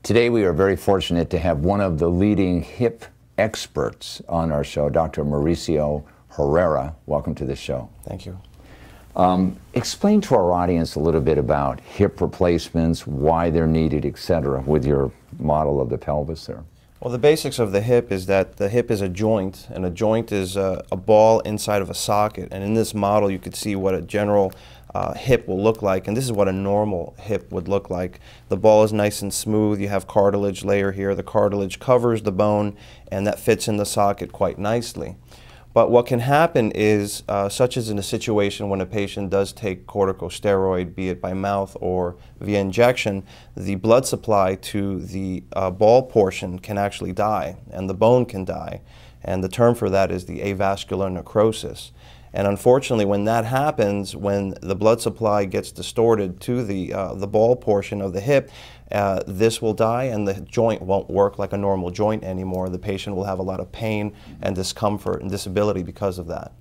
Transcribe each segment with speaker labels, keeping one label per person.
Speaker 1: Today we are very fortunate to have one of the leading hip experts on our show, Dr. Mauricio Herrera. Welcome to the show.
Speaker 2: Thank you.
Speaker 1: Explain to our audience a little bit about hip replacements, why they're needed, etc., with your model of the pelvis there.
Speaker 2: Well, the basics of the hip is that the hip is a joint, and a joint is a ball inside of a socket. And in this model, you could see what a general hip will look like, and this is what a normal hip would look like. The ball is nice and smooth. You have cartilage layer here. The cartilage covers the bone, and that fits in the socket quite nicely. But what can happen is, such as in a situation when a patient does take corticosteroid, be it by mouth or via injection, the blood supply to the ball portion can actually die, and the bone can die. And the term for that is the avascular necrosis. And unfortunately, when that happens, when the blood supply gets distorted to the ball portion of the hip, this will die and the joint won't work like a normal joint anymore. The patient will have a lot of pain and discomfort and disability because of that.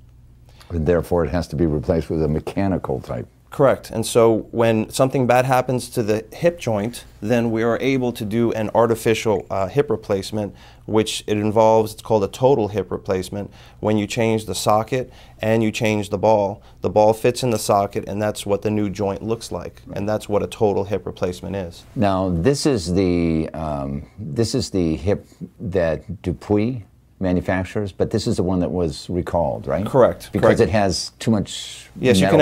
Speaker 1: And therefore, it has to be replaced with a mechanical type.
Speaker 2: Correct. And so when something bad happens to the hip joint, then we are able to do an artificial hip replacement, which it involves, it's called a total hip replacement, when you change the socket and you change the ball. The ball fits in the socket, and that's what the new joint looks like. And that's what a total hip replacement is.
Speaker 1: Now, this is the hip that Dupuis manufacturers, but this is the one that was recalled, right?
Speaker 2: Correct.
Speaker 1: Because it has too much.
Speaker 2: Yes, you
Speaker 1: metal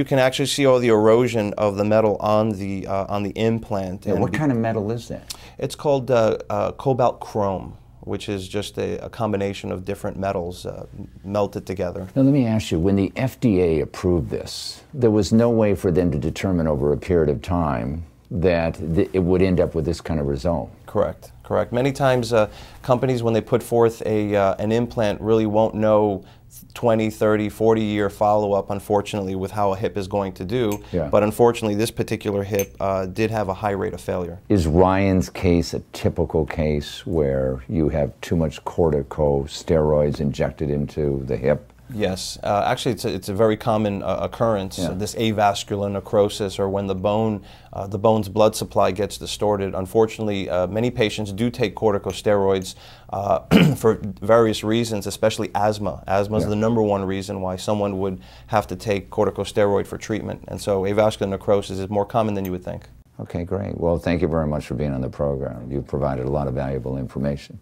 Speaker 2: can actually see all the erosion of the metal on the implant.
Speaker 1: Yeah, what kind of metal is that?
Speaker 2: It's called cobalt chrome, which is just a combination of different metals melted together.
Speaker 1: Now let me ask you, when the FDA approved this, there was no way for them to determine over a period of time that it would end up with this kind of result.
Speaker 2: Correct, correct. Many times companies, when they put forth an implant, really won't know 20, 30, 40-year follow-up, unfortunately, with how a hip is going to do.
Speaker 1: Yeah.
Speaker 2: But unfortunately, this particular hip did have a high rate of failure.
Speaker 1: Is Ryan's case a typical case where you have too much corticosteroids injected into the hip?
Speaker 2: Yes, actually it's a very common occurrence, this avascular necrosis, or when the bone's blood supply gets distorted. Unfortunately, many patients do take corticosteroids for various reasons, especially asthma. Asthma is the #1 reason why someone would have to take corticosteroid for treatment, and so avascular necrosis is more common than you would think.
Speaker 1: Okay, great. Well, thank you very much for being on the program. You've provided a lot of valuable information.